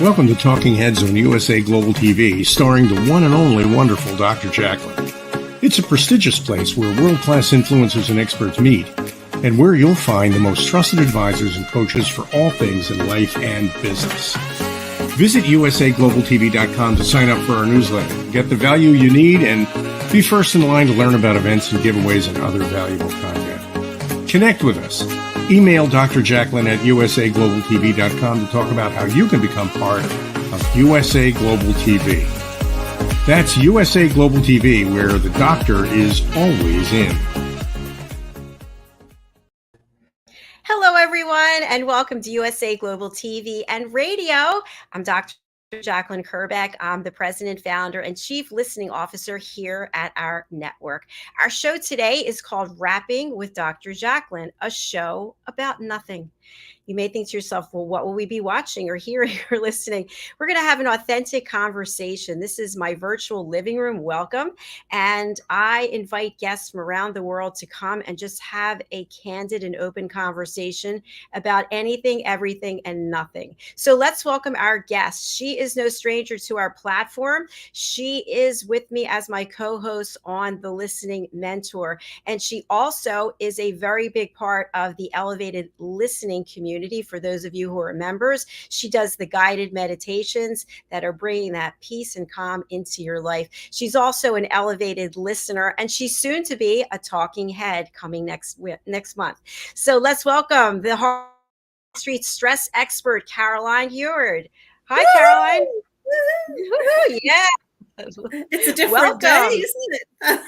Welcome to Talking Heads on USA Global TV, starring the one and only wonderful Dr. Jacalyn. It's a prestigious place where world-class influencers and experts meet, and where you'll find the most trusted advisors and coaches for all things in life and business. Visit usaglobaltv.com to sign up for our newsletter, get the value you need, and be first in line to learn about events and giveaways and other valuable content. Connect with us. Email Dr. Jacalyn at usaglobaltv.com to talk about how you can become part of USA Global TV. That's USA Global TV, where the doctor is always in. Hello, everyone, and welcome to USA Global TV and Radio. I'm Dr. Jacalyn Kerbeck. I'm the president, founder, and chief listening officer here at our network. Our show today is called Rapping with Dr. Jacalyn, a show about nothing. You may think to yourself, well, what will we be watching or hearing or listening? We're going to have an authentic conversation. This is my virtual living room. Welcome. And I invite guests from around the world to come and just have a candid and open conversation about anything, everything, and nothing. So let's welcome our guest. She is no stranger to our platform. She is with me as my co-host on The Listening Mentor. And she also is a very big part of the Elevated Listening community. For those of you who are members, she does the guided meditations that are bringing that peace and calm into your life. She's also an elevated listener, and she's soon to be a talking head coming next month. So let's welcome the Harley Street stress expert, Caroline Heward. Hi, Woo! Caroline. Woo-hoo! Yeah. It's a different day, isn't it?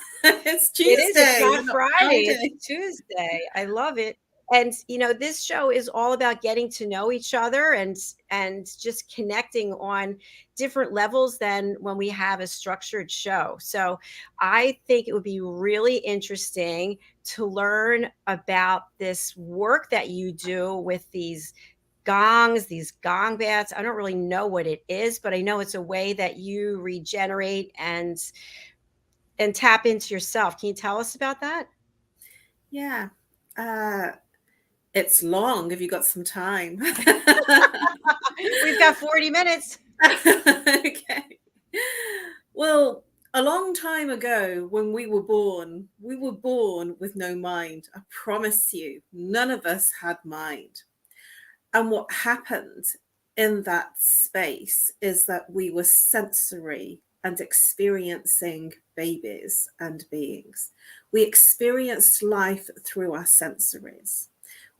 It's Tuesday. It is. It's not Friday. It's Tuesday. I love it. And, you know, this show is all about getting to know each other and just connecting on different levels than when we have a structured show. So I think it would be really interesting to learn about this work that you do with these gongs, these gong baths. I don't really know what it is, but I know it's a way that you regenerate and tap into yourself. Can you tell us about that? Yeah. It's long. Have you got some time? We've got 40 minutes. Okay. Well, a long time ago when we were born with no mind. I promise you, none of us had mind. And what happened in that space is that we were sensory and experiencing babies and beings. We experienced life through our sensories.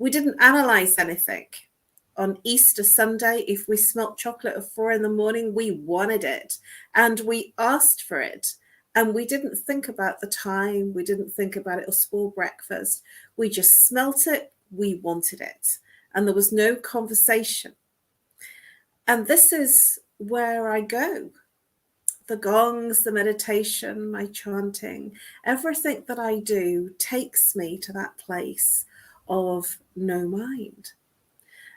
We didn't analyze anything. On Easter Sunday, if we smelt chocolate at 4 a.m, we wanted it and we asked for it. And we didn't think about the time. We didn't think about it or spoil breakfast. We just smelt it. We wanted it. And there was no conversation. And this is where I go. The gongs, the meditation, my chanting, everything that I do takes me to that place of no mind.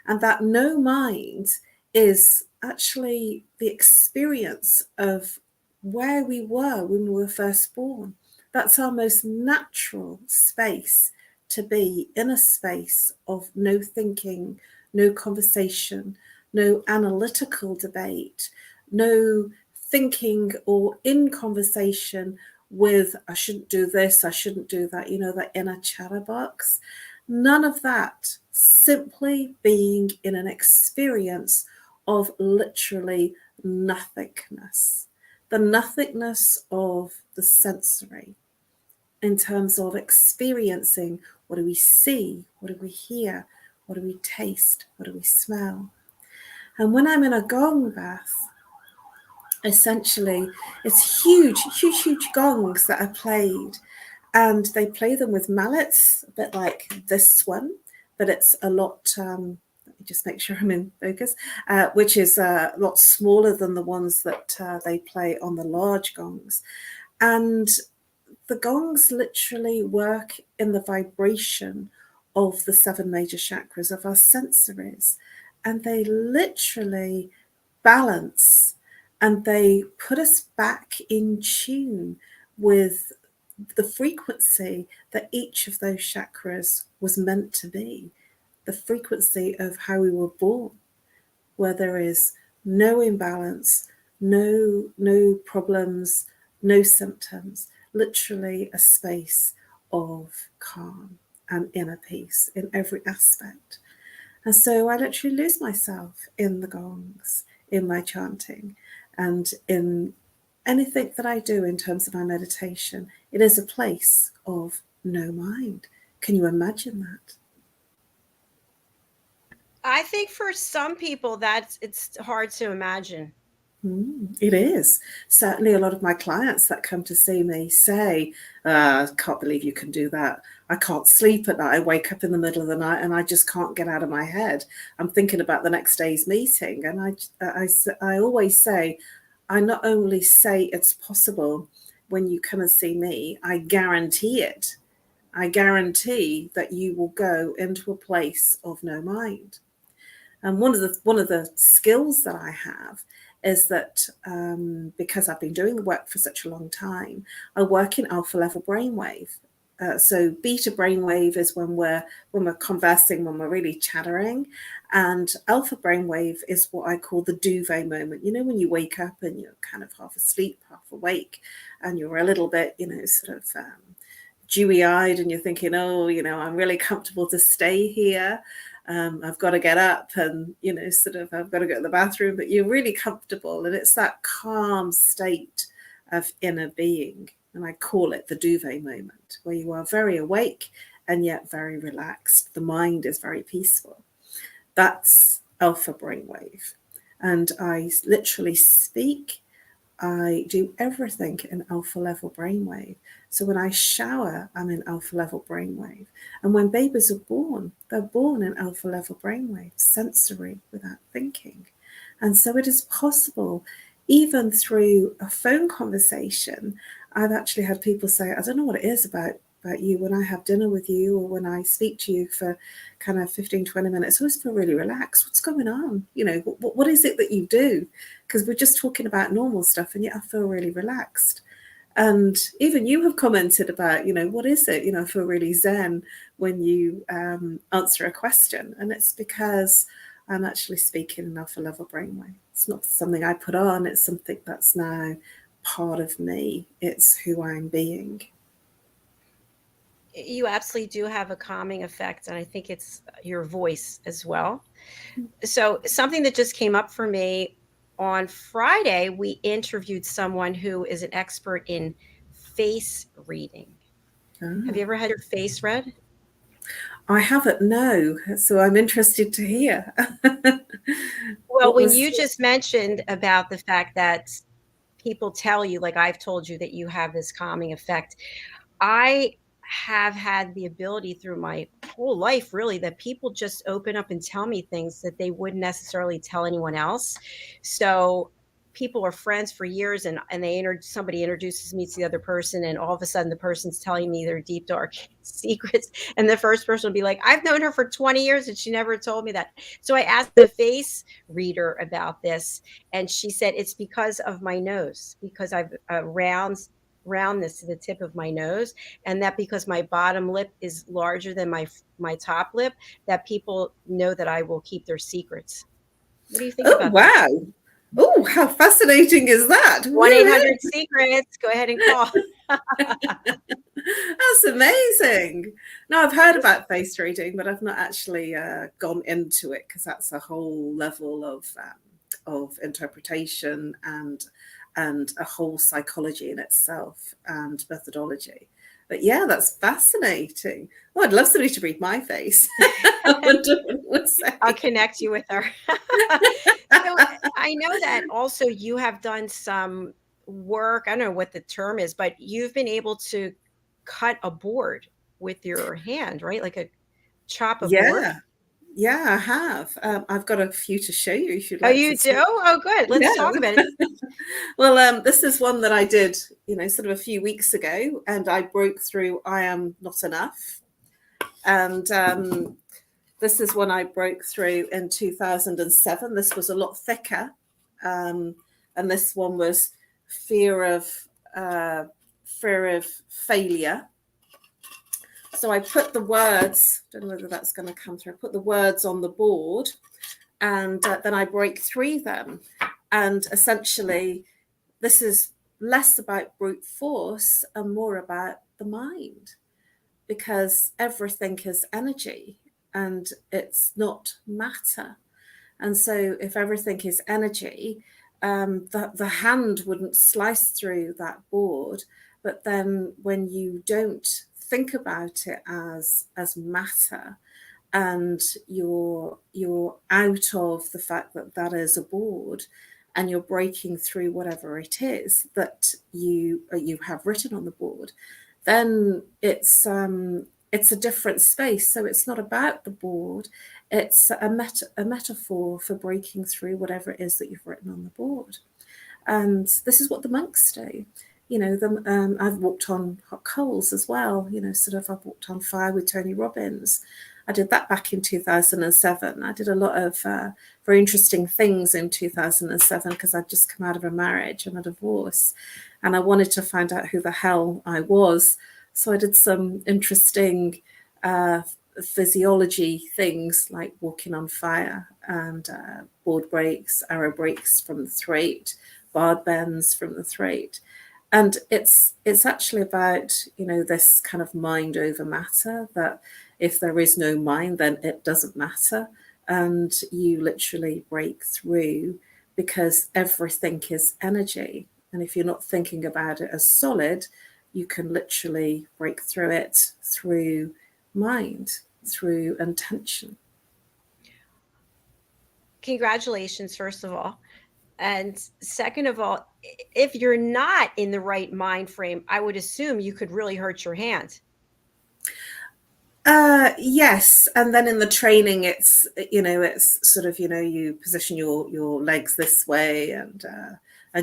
And that no mind is actually the experience of where we were when we were first born. That's our most natural space to be, in a space of no thinking, no conversation, no analytical debate, no thinking or in conversation with, I shouldn't do this, I shouldn't do that, you know, that inner chatterbox. None of that, simply being in an experience of literally nothingness, the nothingness of the sensory in terms of experiencing what do we see, what do we hear, what do we taste, what do we smell. And when I'm in a gong bath, essentially it's huge gongs that are played. And they play them with mallets, a bit like this one, but it's a lot, let me just make sure I'm in focus, which is a lot smaller than the ones that they play on the large gongs. And the gongs literally work in the vibration of the 7 major chakras of our sensories. And they literally balance and they put us back in tune with the frequency that each of those chakras was meant to be, the frequency of how we were born, where there is no imbalance, no problems, no symptoms, literally a space of calm and inner peace in every aspect. And so I literally lose myself in the gongs, in my chanting, and in anything that I do in terms of my meditation. It is a place of no mind. Can you imagine that? I think for some people it's hard to imagine. It is. Certainly a lot of my clients that come to see me say, I can't believe you can do that. I can't sleep at night. I wake up in the middle of the night and I just can't get out of my head. I'm thinking about the next day's meeting. And I always say, I not only say it's possible when you come and see me, I guarantee it. I guarantee that you will go into a place of no mind. And one of the skills that I have is that because I've been doing the work for such a long time, I work in alpha level brainwave. So beta brainwave is when we're conversing, when we're really chattering, and alpha brainwave is what I call the duvet moment. You know, when you wake up and you're kind of half asleep, half awake, and you're a little bit, sort of dewy-eyed, and you're thinking, oh, I'm really comfortable to stay here. I've got to get up and, sort of I've got to go to the bathroom, but you're really comfortable. And it's that calm state of inner being. And I call it the duvet moment, where you are very awake and yet very relaxed. The mind is very peaceful. That's alpha brainwave. And I literally speak. I do everything in alpha level brainwave. So when I shower, I'm in alpha level brainwave. And when babies are born, they're born in alpha level brainwave, sensory without thinking. And so it is possible, even through a phone conversation. I've actually had people say, I don't know what it is about you when I have dinner with you or when I speak to you for kind of 15, 20 minutes. I always feel really relaxed. What's going on? What is it that you do? Because we're just talking about normal stuff and yet I feel really relaxed. And even you have commented about, what is it? I feel really zen when you answer a question. And it's because I'm actually speaking in alpha level brainwave. It's not something I put on. It's something that's now part of me. It's who I'm being. You absolutely do have a calming effect, and I think it's your voice as well. So something that just came up for me on Friday, we interviewed someone who is an expert in face reading. Have you ever had your face read? I haven't, no. So I'm interested to hear. Well, when you just mentioned about the fact that people tell you, like I've told you, that you have this calming effect, I have had the ability through my whole life, really, that people just open up and tell me things that they wouldn't necessarily tell anyone else. So people are friends for years, and somebody introduces me to the other person, and all of a sudden the person's telling me their deep dark secrets, and the first person will be like, I've known her for 20 years and she never told me that. So I asked the face reader about this, and she said it's because of my nose, because I've roundness to the tip of my nose, and that because my bottom lip is larger than my top lip, that people know that I will keep their secrets. What do you think about that? Wow. Oh, how fascinating is that? 1-800-SECRETS. Go ahead and call. That's amazing. No, I've heard about face reading, but I've not actually gone into it, because that's a whole level of interpretation and a whole psychology in itself and methodology. But yeah, that's fascinating. Oh, I'd love somebody to read my face. I'll connect you with her. So I know that also you have done some work. I don't know what the term is, but you've been able to cut a board with your hand, right? Like chop a board. Yeah, I have. I've got a few to show you if you'd Oh, like you to see. do? Oh, good. Let's talk about it. Well, this is one that I did, sort of a few weeks ago, and I broke through I am not enough. And this is one I broke through in 2007. This was a lot thicker. And this one was fear of failure. So I put the words, don't know whether that's going to come through, I put the words on the board, and then I break through them. And essentially, this is less about brute force and more about the mind, because everything is energy and it's not matter. And so if everything is energy, the hand wouldn't slice through that board. But then when you don't think about it as matter, and you're out of the fact that that is a board, and you're breaking through whatever it is that you have written on the board, then it's a different space. So it's not about the board, it's a metaphor for breaking through whatever it is that you've written on the board. And this is what the monks do. You know, I've walked on hot coals as well. You know, sort of I've walked on fire with Tony Robbins. I did that back in 2007. I did a lot of very interesting things in 2007 because I'd just come out of a marriage and a divorce, and I wanted to find out who the hell I was. So I did some interesting physiology things like walking on fire, and board breaks, arrow breaks from the throat, bard bends from the throat. And it's actually about, you know, this kind of mind over matter, that if there is no mind, then it doesn't matter. And you literally break through because everything is energy. And if you're not thinking about it as solid, you can literally break through it through mind, through intention. Congratulations, first of all. And second of all, if you're not in the right mind frame, I would assume you could really hurt your hand. Yes. And then in the training, it's, you know, it's sort of, you know, you position your legs this way, and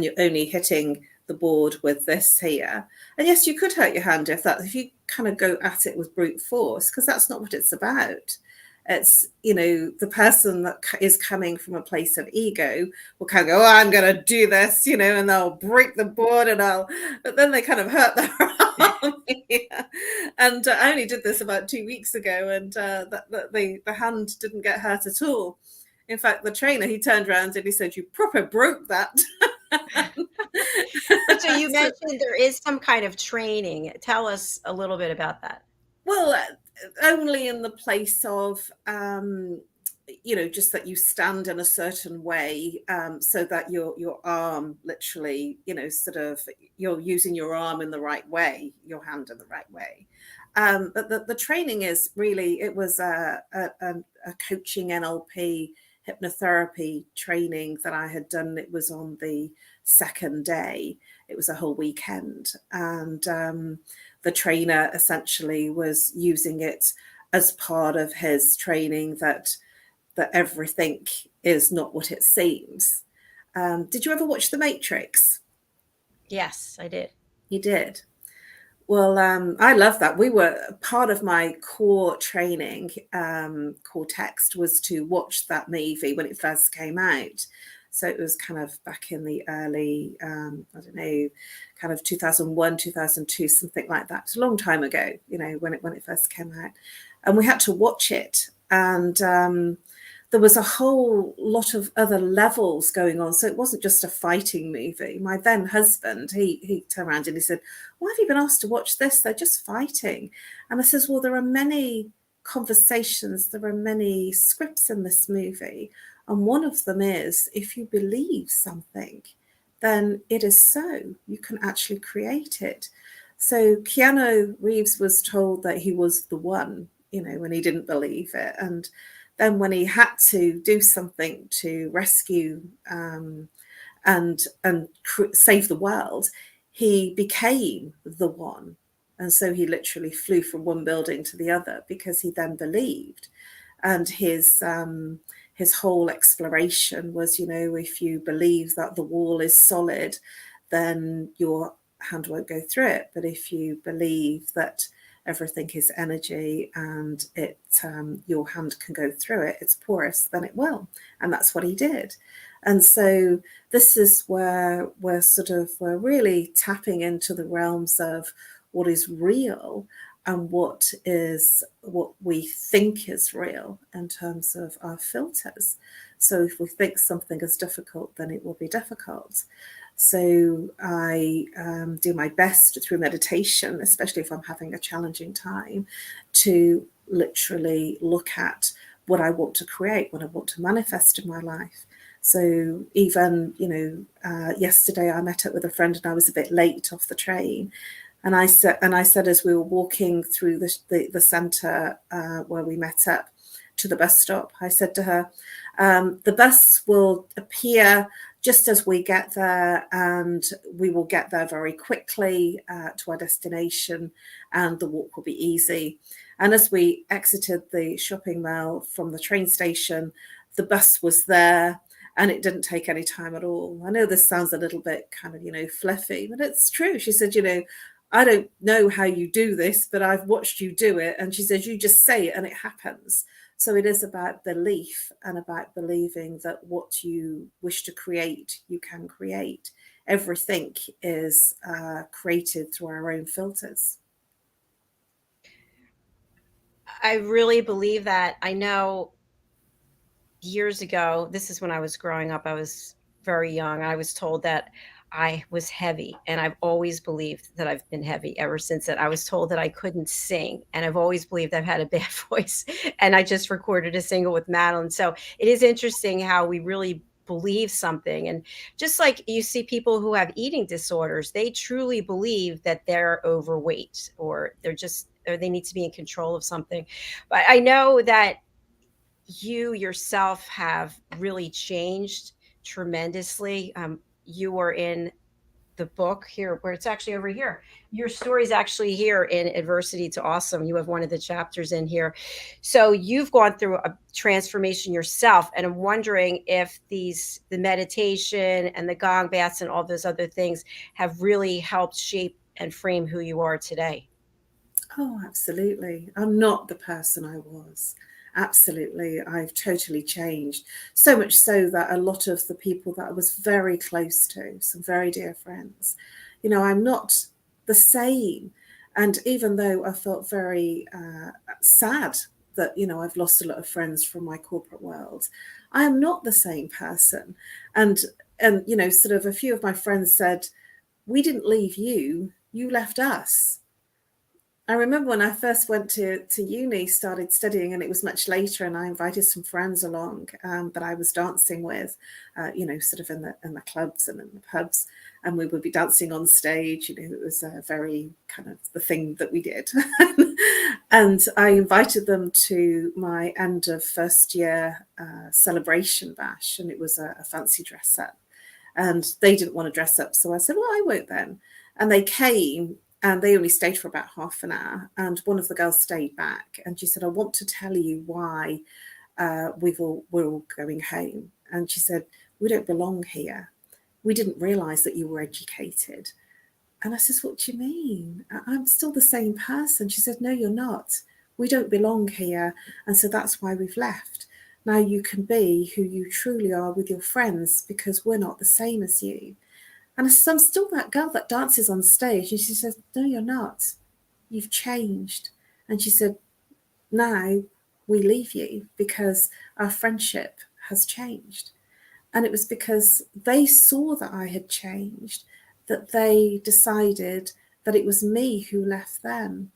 you're only hitting the board with this here. And yes, you could hurt your hand if you kind of go at it with brute force, because that's not what it's about. It's, you know, the person that is coming from a place of ego will kind of go, oh, I'm going to do this, you know, and they'll break the board, but then they kind of hurt their arm. Yeah. And I only did this about 2 weeks ago, and the hand didn't get hurt at all. In fact, the trainer, he turned around and he said, you proper broke that. So you mentioned there is some kind of training. Tell us a little bit about that. Well, only in the place of, you know, just that you stand in a certain way, so that your arm literally, you know, sort of, you're using your arm in the right way, your hand in the right way. But the training is really, it was a coaching NLP hypnotherapy training that I had done. It was on the second day. It was a whole weekend. And the trainer essentially was using it as part of his training that everything is not what it seems. Did you ever watch The Matrix? Yes, I did. You did? Well, I love that. Part of my core training, core text, was to watch that movie when it first came out. So it was kind of back in the early, I don't know, kind of 2001, 2002, something like that. It's a long time ago, you know, when it first came out. And we had to watch it. And there was a whole lot of other levels going on. So it wasn't just a fighting movie. My then husband, he turned around and he said, why have you been asked to watch this? They're just fighting. And I says, well, there are many conversations, there are many scripts in this movie. And one of them is, if you believe something, then it is so. You can actually create it. So Keanu Reeves was told that he was the one, you know, when he didn't believe it. And then when he had to do something to rescue and save the world, he became the one. And so he literally flew from one building to the other because he then believed. And his whole exploration was, you know, if you believe that the wall is solid, then your hand won't go through it. But if you believe that everything is energy and your hand can go through it, it's porous, then it will. And that's what he did. And so this is where we're really tapping into the realms of what is real and what we think is real in terms of our filters. So if we think something is difficult, then it will be difficult. So I do my best through meditation, especially if I'm having a challenging time, to literally look at what I want to create, what I want to manifest in my life. So even, yesterday I met up with a friend and I was a bit late off the train. And I said, as we were walking through the centre where we met up to the bus stop, I said to her, the bus will appear just as we get there, and we will get there very quickly to our destination, and the walk will be easy. And as we exited the shopping mall from the train station, the bus was there, and it didn't take any time at all. I know this sounds a little bit kind of, fluffy, but it's true. She said, I don't know how you do this, but I've watched you do it. And she says, you just say it and it happens. So it is about belief and about believing that what you wish to create, you can create. Everything is created through our own filters. I really believe that. I know years ago, this is when I was growing up, I was very young. I was told that I was heavy, and I've always believed that I've been heavy ever since that. I was told that I couldn't sing, and I've always believed I've had a bad voice. And I just recorded a single with Madeline. So it is interesting how we really believe something. And just like you see people who have eating disorders, they truly believe that they're overweight, or or they need to be in control of something. But I know that you yourself have really changed tremendously. You were in the book here, where it's actually over here. Your story's actually here in Adversity to Awesome. You have one of the chapters in here. So you've gone through a transformation yourself. And I'm wondering if the meditation and the gong baths and all those other things have really helped shape and frame who you are today. Oh, absolutely. I'm not the person I was. Absolutely. I've totally changed. So much so that a lot of the people that I was very close to, some very dear friends, I'm not the same. And even though I felt very sad that, I've lost a lot of friends from my corporate world, I am not the same person. And sort of a few of my friends said, we didn't leave you, you left us. I remember when I first went to uni, started studying, and it was much later, and I invited some friends along that I was dancing with, sort of in the clubs and in the pubs, and we would be dancing on stage. It was a very kind of the thing that we did. And I invited them to my end of first year celebration bash, and it was a fancy dress up. And they didn't want to dress up, so I said, well, I won't then. And they came. And they only stayed for about half an hour. And one of the girls stayed back. And she said, I want to tell you why we're all going home. And she said, we don't belong here. We didn't realise that you were educated. And I said, what do you mean? I'm still the same person. She said, no, you're not. We don't belong here. And so that's why we've left. Now you can be who you truly are with your friends, because we're not the same as you. And I said, I'm still that girl that dances on stage. And she says, no, you're not. You've changed. And she said, now we leave you because our friendship has changed. And it was because they saw that I had changed, that they decided that it was me who left them.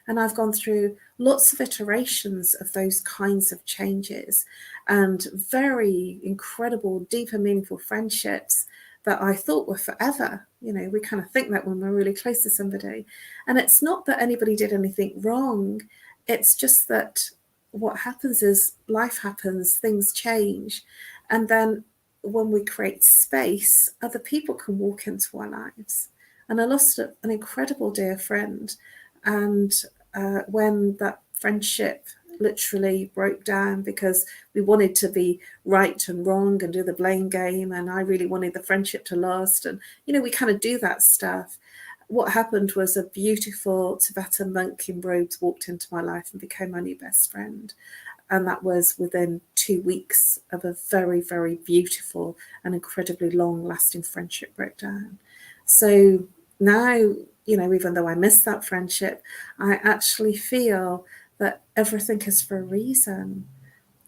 And I've gone through lots of iterations of those kinds of changes, and very incredible, deep and meaningful friendships that I thought were forever. We kind of think that when we're really close to somebody. And it's not that anybody did anything wrong. It's just that what happens is life happens, things change. And then when we create space, other people can walk into our lives. And I lost an incredible dear friend. And when that friendship literally broke down because we wanted to be right and wrong and do the blame game, and I really wanted the friendship to last, and we kind of do that stuff. What happened was a beautiful Tibetan monk in robes walked into my life and became my new best friend. And that was within 2 weeks of a very, very beautiful and incredibly long lasting friendship breakdown. So now, even though I miss that friendship, I actually feel that everything is for a reason.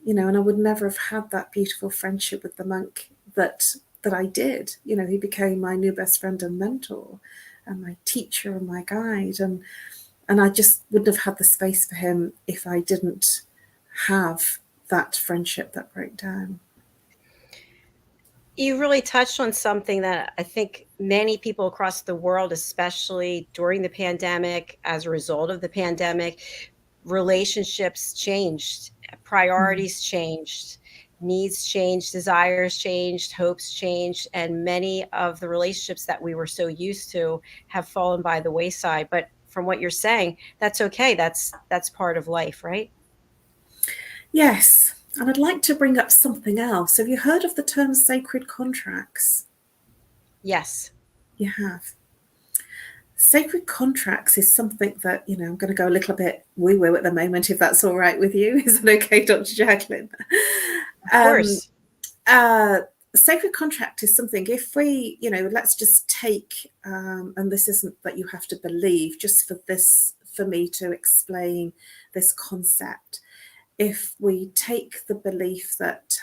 and I would never have had that beautiful friendship with the monk that I did. He became my new best friend and mentor and my teacher and my guide. And I just wouldn't have had the space for him if I didn't have that friendship that broke down. You really touched on something that I think many people across the world, especially during the pandemic, as a result of the pandemic, relationships changed, priorities changed, needs changed, desires changed, hopes changed, and many of the relationships that we were so used to have fallen by the wayside. But from what you're saying, that's okay. That's part of life, right? Yes. And I'd like to bring up something else. Have you heard of the term sacred contracts? Yes. You have. Sacred contracts is something that, I'm going to go a little bit woo-woo at the moment, if that's all right with you. Is that okay, Dr. Jacalyn? Of course. Sacred contract is something, if we, let's just take, and this isn't that you have to believe, just for me to explain this concept. If we take the belief that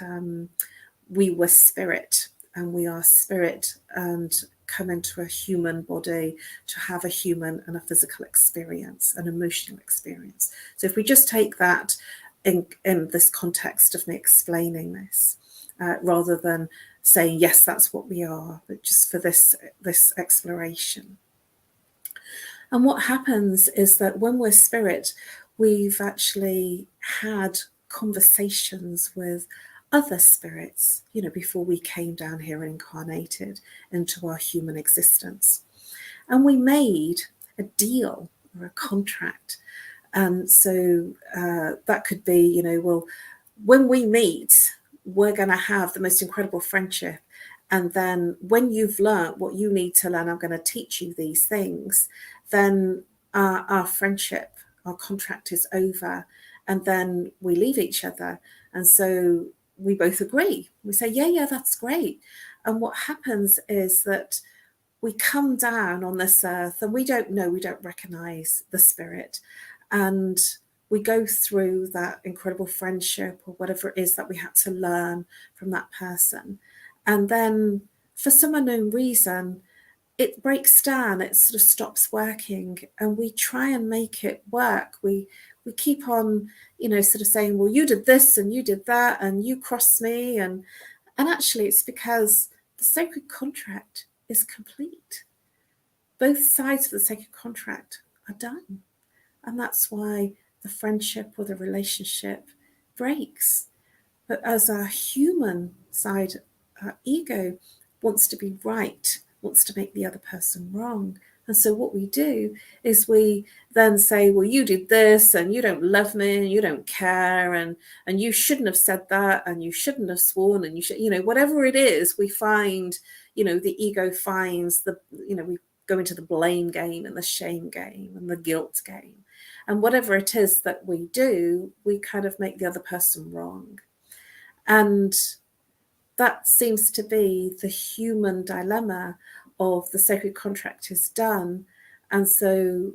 we were spirit and we are spirit and come into a human body to have a human and a physical experience, an emotional experience. So if we just take that in this context of me explaining this, rather than saying, yes, that's what we are, but just for this exploration. And what happens is that when we're spirit, we've actually had conversations with other spirits, before we came down here and incarnated into our human existence. And we made a deal or a contract. And so that could be, well, when we meet, we're going to have the most incredible friendship. And then when you've learned what you need to learn, I'm going to teach you these things. Then our friendship, our contract is over. And then we leave each other. And so we both agree. We say, yeah, that's great. And what happens is that we come down on this earth and we don't recognize the spirit. And we go through that incredible friendship or whatever it is that we had to learn from that person. And then for some unknown reason, it breaks down, it sort of stops working, and we try and make it work. We keep on, sort of saying, well, you did this and you did that and you crossed me. And actually it's because the sacred contract is complete. Both sides of the sacred contract are done. And that's why the friendship or the relationship breaks. But as our human side, our ego wants to be right, wants to make the other person wrong. And so what we do is we then say, well, you did this and you don't love me and you don't care and you shouldn't have said that and you shouldn't have sworn and you should, whatever it is, we find, the ego finds we go into the blame game and the shame game and the guilt game. And whatever it is that we do, we kind of make the other person wrong. And that seems to be the human dilemma of the sacred contract is done. And so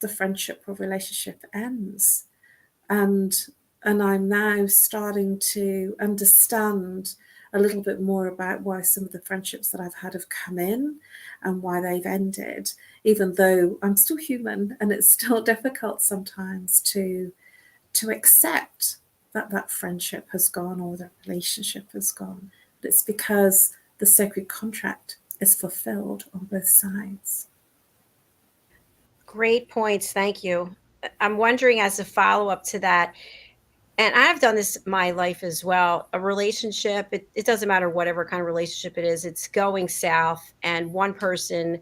the friendship or relationship ends. And I'm now starting to understand a little bit more about why some of the friendships that I've had have come in and why they've ended, even though I'm still human and it's still difficult sometimes to accept that friendship has gone or the relationship has gone. But it's because the sacred contract is fulfilled on both sides. Great points. Thank you. I'm wondering, as a follow-up to that, and I've done this my life as well, a relationship, it doesn't matter whatever kind of relationship it is, it's going south and one person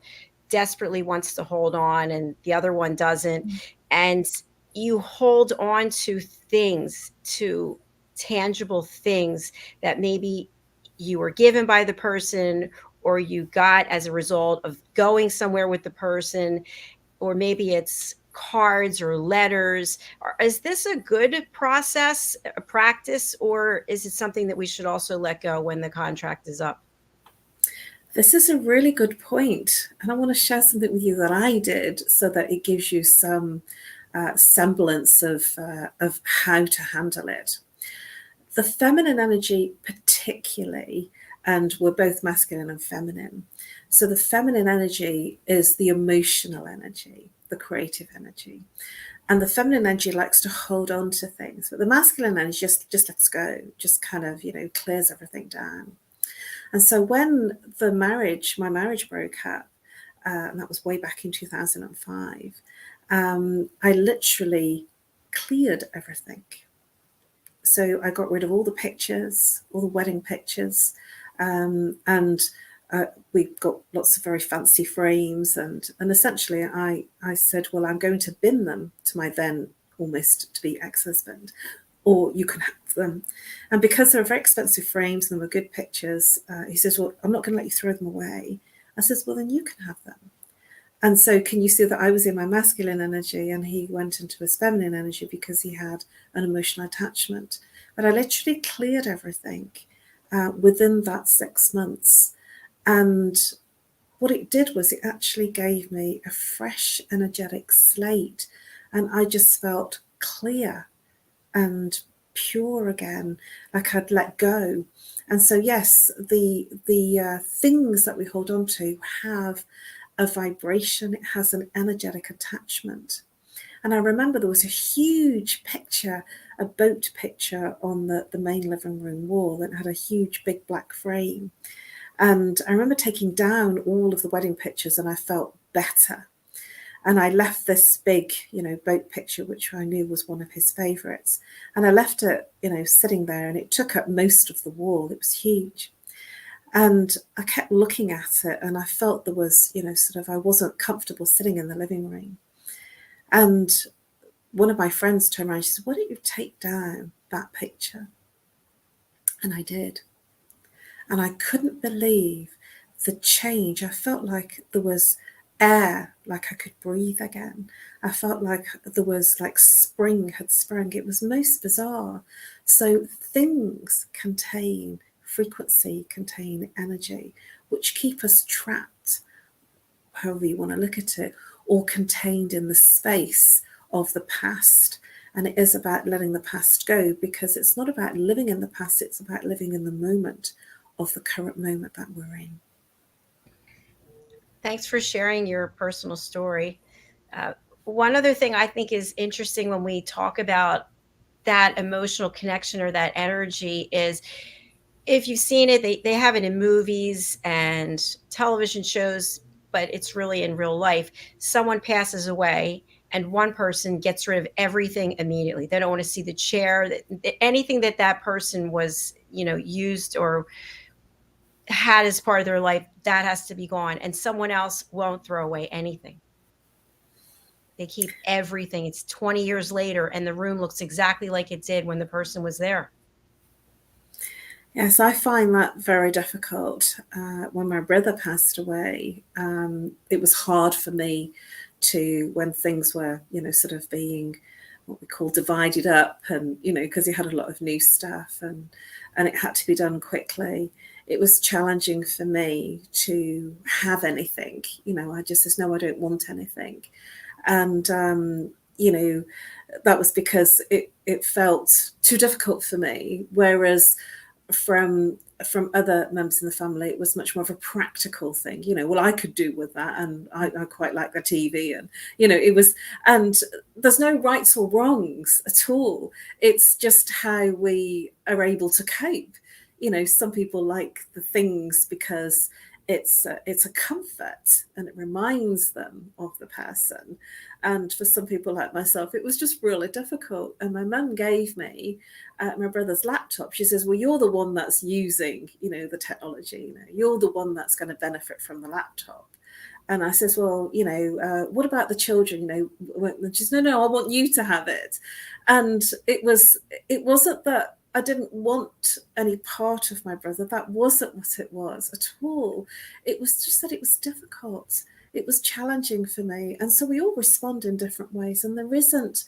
desperately wants to hold on and the other one doesn't. Mm-hmm. And you hold on to things, to tangible things that maybe you were given by the person or you got as a result of going somewhere with the person, or maybe it's cards or letters. Is this a good process, a practice, or is it something that we should also let go when the contract is up? This is a really good point. And I want to share something with you that I did so that it gives you some semblance of how to handle it. the feminine energy particularly, and we're both masculine and feminine. So the feminine energy is the emotional energy, the creative energy. And the feminine energy likes to hold on to things. But the masculine energy just lets go, just kind of, clears everything down. And so when my marriage broke up, and that was way back in 2005, I literally cleared everything. So I got rid of all the pictures, all the wedding pictures, and we got lots of very fancy frames. And essentially I said, well, I'm going to bin them to my then almost to be ex-husband, or you can have them. And because they were very expensive frames and they were good pictures, he says, well, I'm not going to let you throw them away. I says, well, then you can have them. And so can you see that I was in my masculine energy and he went into his feminine energy because he had an emotional attachment. But I literally cleared everything within that 6 months. And what it did was it actually gave me a fresh, energetic slate. And I just felt clear and pure again, like I'd let go. And so, yes, the things that we hold on to have a vibration, it has an energetic attachment. And I remember there was a huge picture, a boat picture on the main living room wall that had a huge big black frame. And I remember taking down all of the wedding pictures and I felt better. And I left this big, boat picture, which I knew was one of his favorites. And I left it, sitting there, and it took up most of the wall. It was huge. And I kept looking at it and I felt there was, I wasn't comfortable sitting in the living room. And one of my friends turned around, she said, why don't you take down that picture? And I did. And I couldn't believe the change. I felt like there was air, like I could breathe again. I felt like there was like spring had sprung. It was most bizarre. So things contain frequency, contain energy, which keep us trapped, however you want to look at it, or contained in the space of the past. And it is about letting the past go, because it's not about living in the past, it's about living in the moment of the current moment that we're in. Thanks for sharing your personal story. One other thing I think is interesting when we talk about that emotional connection or that energy is, if you've seen it, they have it in movies and television shows, but it's really in real life. Someone passes away and one person gets rid of everything immediately. They don't want to see the chair, anything that person was, used or had as part of their life, that has to be gone. And someone else won't throw away anything. They keep everything. It's 20 years later and the room looks exactly like it did when the person was there. Yes, I find that very difficult. When my brother passed away, it was hard for me when things were, being what we call divided up, and, because he had a lot of new stuff and it had to be done quickly. It was challenging for me to have anything. I just said, no, I don't want anything. And, that was because it felt too difficult for me. Whereas from other members in the family, it was much more of a practical thing. Well, I could do with that, and I quite like the TV, and it was. And there's no rights or wrongs at all. It's just how we are able to cope. Some people like the things because it's a comfort and it reminds them of the person. And for some people like myself, it was just really difficult. And my mum gave me my brother's laptop. She says, well, you're the one that's using, the technology. You're the one that's going to benefit from the laptop. And I says, well, what about the children? And she says, no, I want you to have it. And it wasn't that I didn't want any part of my brother. That wasn't what it was at all. It was just that it was difficult. It was challenging for me. And so we all respond in different ways. And there isn't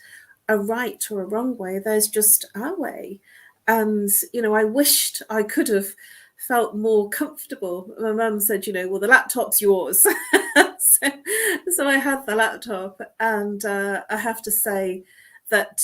a right or a wrong way. There's just our way. And, I wished I could have felt more comfortable. My mum said, well, the laptop's yours. so I had the laptop. And I have to say that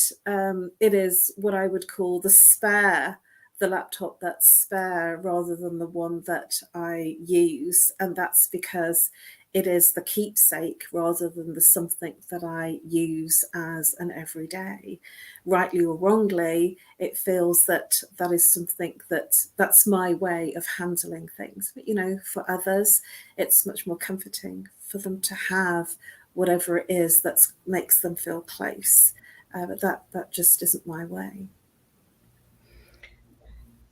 it is what I would call the spare the laptop that's spare rather than the one that I use. And that's because it is the keepsake rather than the something that I use as an everyday. Rightly or wrongly, it feels that that is something that's my way of handling things. But, you know, for others, it's much more comforting for them to have whatever it is that makes them feel close. But that just isn't my way.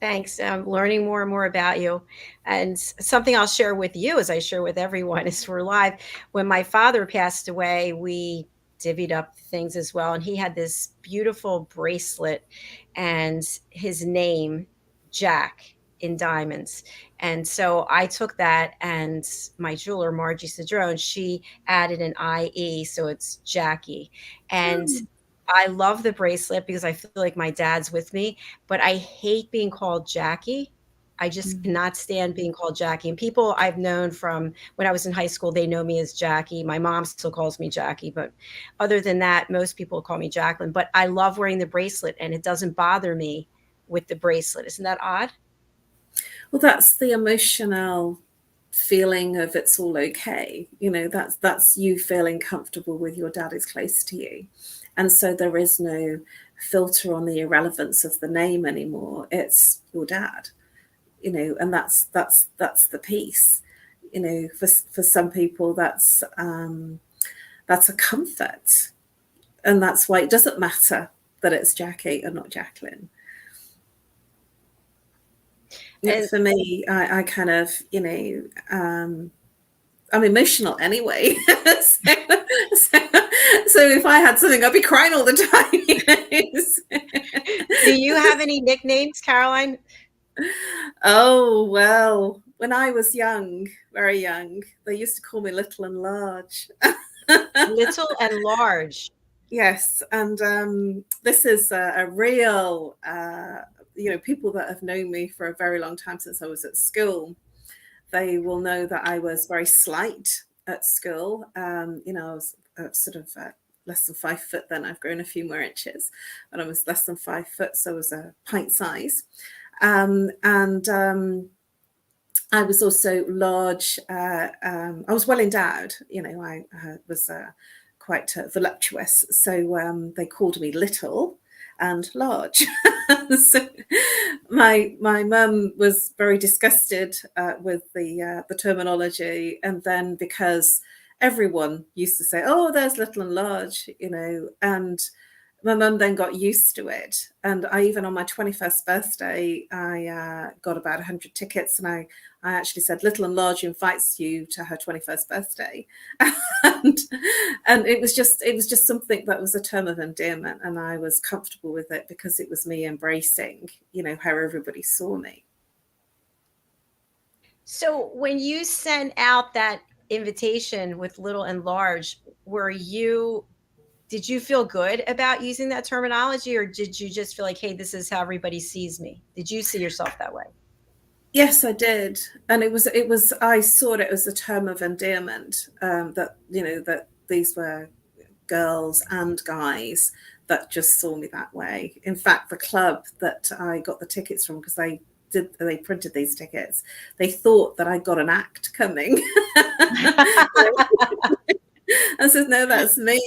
Thanks. I'm learning more and more about you. And something I'll share with you, as I share with everyone, is we're live. When my father passed away, we divvied up things as well. And he had this beautiful bracelet and his name, Jack, in diamonds. And so I took that, and my jeweler, Margie Cedrone, she added an IE. So it's Jackie. And I love the bracelet because I feel like my dad's with me, but I hate being called Jackie. I just cannot stand being called Jackie. And people I've known from when I was in high school, they know me as Jackie. My mom still calls me Jackie, but other than that, most people call me Jacalyn. But I love wearing the bracelet, and it doesn't bother me with the bracelet. Isn't that odd? Well, that's the emotional feeling of it's all okay. You know, that's you feeling comfortable with your dad is close to you. And so there is no filter on the irrelevance of the name anymore. It's your dad, you know, and that's the piece. You know, for some people that's a comfort. And that's why it doesn't matter that it's Jackie or not Jacalyn. And for me, I kind of, you know, I'm emotional anyway. So if I had something, I'd be crying all the time. You know? Do you have any nicknames, Caroline? Oh, well, when I was young, very young, they used to call me Little and Large. Little and Large. Yes, and this is a real, you know, people that have known me for a very long time since I was at school, they will know that I was very slight at school. You know, I was sort of less than 5 foot then. I've grown a few more inches, but I was less than 5 foot, so I was a pint size. And I was also large. I was well endowed. You know, I was quite voluptuous. So they called me Little and Large. So my mum was very disgusted with the terminology, and then because everyone used to say, "Oh, there's Little and Large," you know, and my mum then got used to it. And I even on my 21st birthday, I got about 100 tickets, and I actually said Little and Large invites you to her 21st birthday. and it was just something that was a term of endearment, and I was comfortable with it because it was me embracing, you know, how everybody saw me. So when you sent out that invitation with Little and Large, did you feel good about using that terminology, or did you just feel like, hey, this is how everybody sees me? Did you see yourself that way? Yes, I did. And I saw it as a term of endearment, that, you know, that these were girls and guys that just saw me that way. In fact, the club that I got the tickets from, because they printed these tickets, they thought that I got an act coming. I said, no, that's me.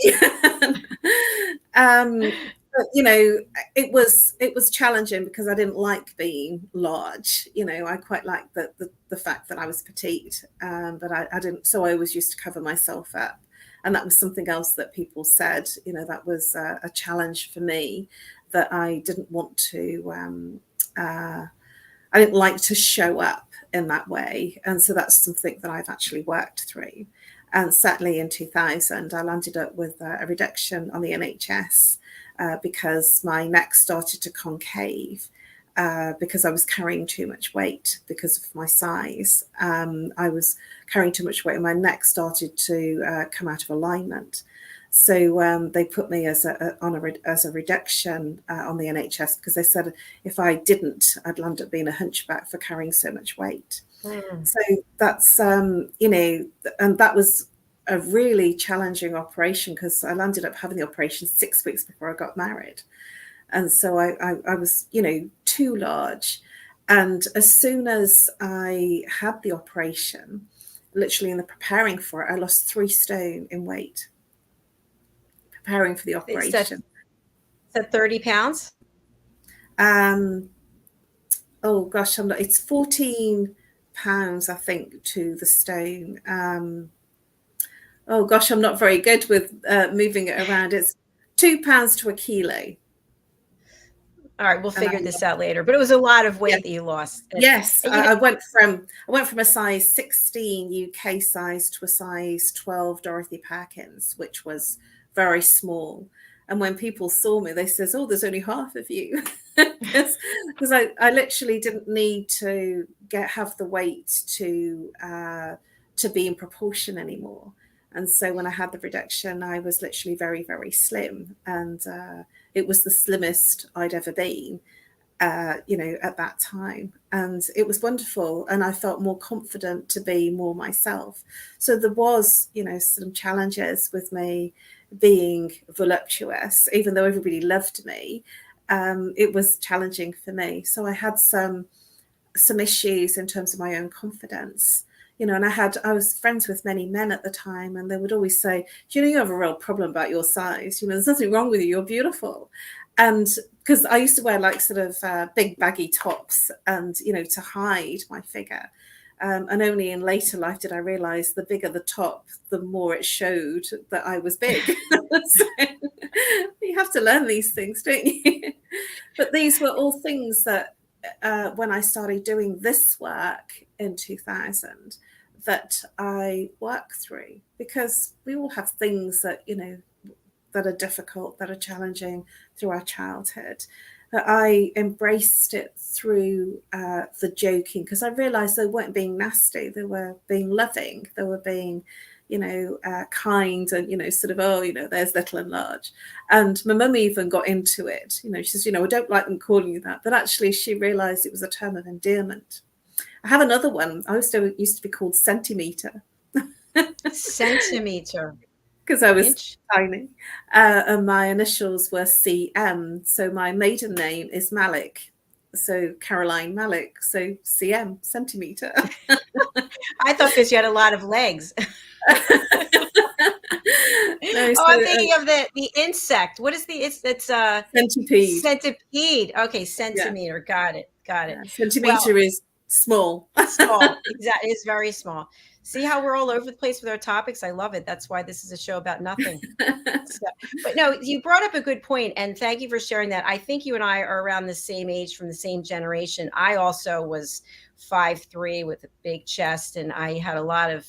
But, you know, it was challenging because I didn't like being large. You know, I quite liked the fact that I was petite, but I didn't. So I always used to cover myself up, and that was something else that people said. You know, that was a challenge for me, that I didn't want to. I didn't like to show up in that way, and so that's something that I've actually worked through. And certainly in 2000, I landed up with a reduction on the NHS because my neck started to concave because I was carrying too much weight because of my size. I was carrying too much weight, and my neck started to come out of alignment. So they put me as a reduction on the NHS because they said if I didn't, I'd land up being a hunchback for carrying so much weight. So that's, you know, and that was a really challenging operation because I landed up having the operation 6 weeks before I got married. And so I was, you know, too large. And as soon as I had the operation, literally in the preparing for it, I lost 3 stone in weight, preparing for the operation. Is that 30 pounds? Oh gosh, it's 14 pounds, I think, to the stone. Oh gosh, I'm not very good with moving it around. It's 2 pounds to a kilo. All right, we'll figure this out later. But it was a lot of weight that you lost. Yes, And I went from a size 16 UK size to a size 12 Dorothy Perkins, which was very small. And when people saw me, they says, "Oh, there's only half of you," because I literally didn't need to have the weight to be in proportion anymore. And so when I had the reduction, I was literally very, very slim, and it was the slimmest I'd ever been, at that time. And it was wonderful, and I felt more confident to be more myself. So there was, some challenges with me being voluptuous, even though everybody loved me. It was challenging for me. So I had some issues in terms of my own confidence, and I was friends with many men at the time, and they would always say, you have a real problem about your size. There's nothing wrong with you. You're beautiful. And because I used to wear like sort of big baggy tops and, to hide my figure. And only in later life did I realize the bigger the top, the more it showed that I was big. So, you have to learn these things, don't you? But these were all things that when I started doing this work in 2000, that I work through, because we all have things that, that are difficult, that are challenging through our childhood. That I embraced it through the joking, because I realized they weren't being nasty, they were being loving, they were being, kind, and, sort of, there's little and large. And my mum even got into it. She says, I don't like them calling you that. But actually, she realized it was a term of endearment. I have another one. I also used to be called Centimeter. Centimeter. Because I was tiny. And my initials were CM. So my maiden name is Malik. So Caroline Malik. So CM, Centimeter. I thought because you had a lot of legs. I'm thinking of the insect. What is it's centipede. Centipede. Okay, centimeter. Yeah. Got it. Centimeter is small. Small. Exactly. It's very small. See how we're all over the place with our topics? I love it. That's why this is a show about nothing. But no, you brought up a good point, and thank you for sharing that. I think you and I are around the same age, from the same generation. I also was 5'3" with a big chest, and I had a lot of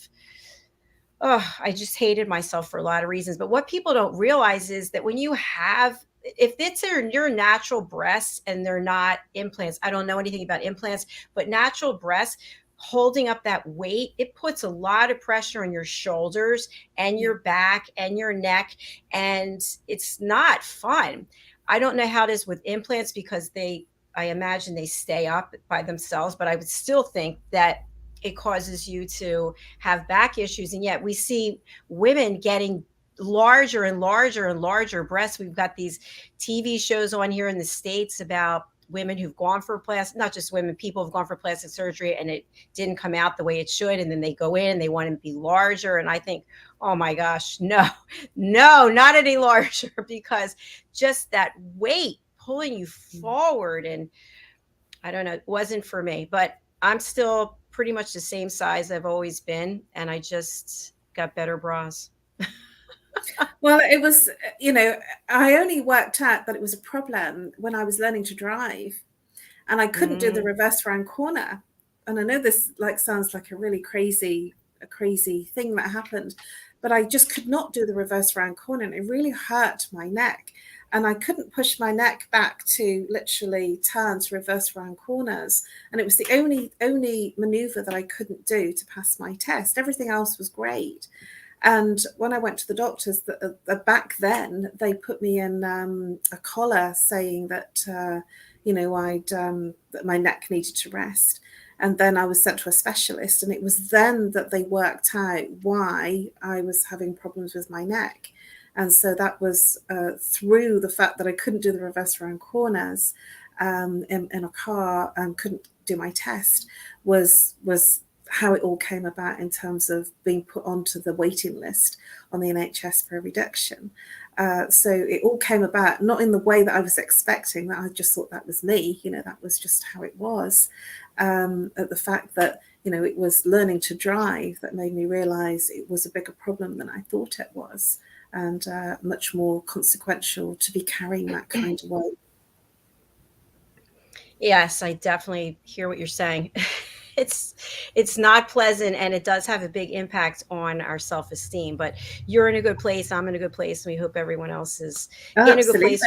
I just hated myself for a lot of reasons. But what people don't realize is that when you have, if it's your natural breasts and they're not implants, I don't know anything about implants, but natural breasts, holding up that weight, it puts a lot of pressure on your shoulders and your back and your neck, and it's not fun. I don't know how it is with implants, because I imagine they stay up by themselves, but I would still think that it causes you to have back issues. And yet we see women getting larger and larger and larger breasts. We've got these TV shows on here in the States about women who've gone for not just women, people who've gone for plastic surgery and it didn't come out the way it should. And then they go in, they want to be larger. And I think, oh my gosh, no, not any larger, because just that weight pulling you forward. And I don't know, it wasn't for me, but I'm still pretty much the same size I've always been. And I just got better bras. Well, it was, I only worked out that it was a problem when I was learning to drive, and I couldn't do the reverse round corner. And I know this sounds like a really crazy thing that happened, but I just could not do the reverse round corner, and it really hurt my neck. And I couldn't push my neck back to literally turn to reverse round corners. And it was the only maneuver that I couldn't do to pass my test. Everything else was great. And when I went to the doctors, back then, they put me in a collar saying that, that my neck needed to rest. And then I was sent to a specialist. And it was then that they worked out why I was having problems with my neck. And so that was through the fact that I couldn't do the reverse round corners. in a car and couldn't do my test was how it all came about in terms of being put onto the waiting list on the NHS for a reduction. So it all came about not in the way that I was expecting, that I just thought that was me, that was just how it was. At the fact that, it was learning to drive that made me realize it was a bigger problem than I thought it was, and much more consequential to be carrying that kind of weight. Yes, I definitely hear what you're saying. It's not pleasant, and it does have a big impact on our self-esteem, but you're in a good place, I'm in a good place, and we hope everyone else is in a good place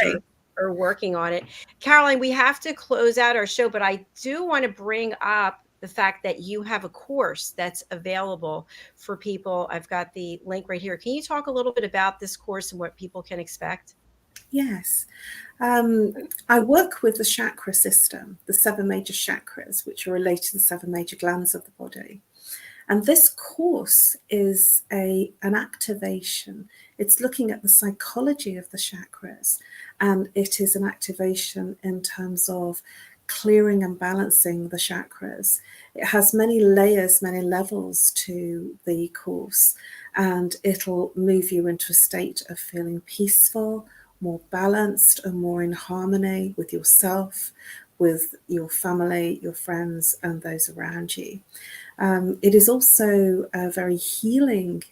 or working on it. Caroline, we have to close out our show, but I do want to bring up the fact that you have a course that's available for people. I've got the link right here. Can you talk a little bit about this course and what people can expect? Yes. I work with the chakra system, the 7 major chakras, which are related to the 7 major glands of the body. And this course is an activation. It's looking at the psychology of the chakras, and it is an activation in terms of clearing and balancing the chakras. It has many layers, many levels to the course, and it'll move you into a state of feeling peaceful, more balanced, and more in harmony with yourself, with your family, your friends, and those around you. It is also a very healing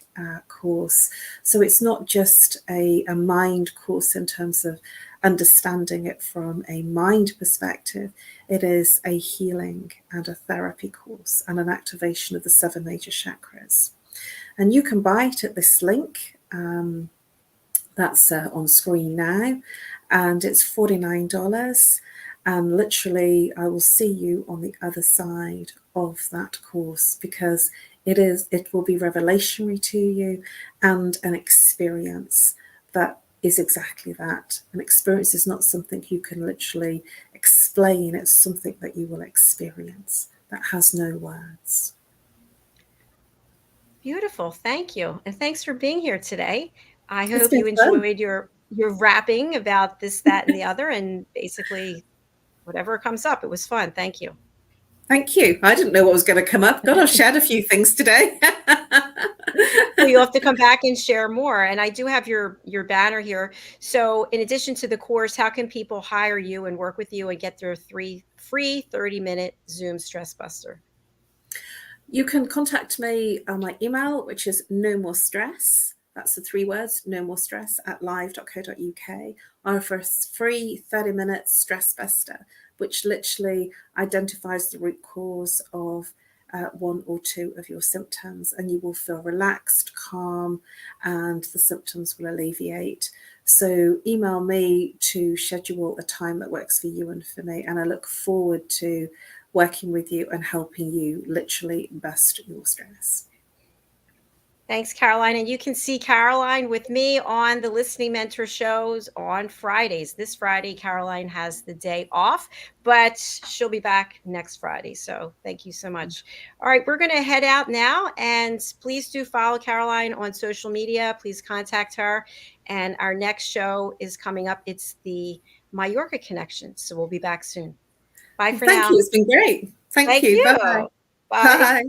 course. So it's not just a mind course in terms of understanding it from a mind perspective. It is a healing and a therapy course and an activation of the 7 major chakras. And you can buy it at this link. That's on screen now, and it's $49. And literally, I will see you on the other side of that course, because it will be revelationary to you and an experience that is exactly that. An experience is not something you can literally explain. It's something that you will experience that has no words. Beautiful. Thank you. And thanks for being here today. I hope you enjoyed your rapping about this, that, and the other, and basically whatever comes up. It was fun. Thank you. Thank you. I didn't know what was going to come up. God, I've shared a few things today. Well, you'll have to come back and share more. And I do have your banner here. So in addition to the course, how can people hire you and work with you and get their free 30-minute Zoom stress buster? You can contact me on my email, which is NoMoreStress. That's the 3 words, NoMoreStress @live.co.uk. I offer a free 30-minute stress buster, which literally identifies the root cause of 1 or 2 of your symptoms, and you will feel relaxed, calm, and the symptoms will alleviate. So email me to schedule a time that works for you and for me, and I look forward to working with you and helping you literally bust your stress. Thanks, Caroline. And you can see Caroline with me on the Listening Mentor shows on Fridays. This Friday, Caroline has the day off, but she'll be back next Friday. So thank you so much. All right, we're going to head out now, and please do follow Caroline on social media. Please contact her. And our next show is coming up. It's the Mallorca Connection. So we'll be back soon. Bye for now. Thank you. It's been great. Thank you. Bye-bye. Bye. Bye.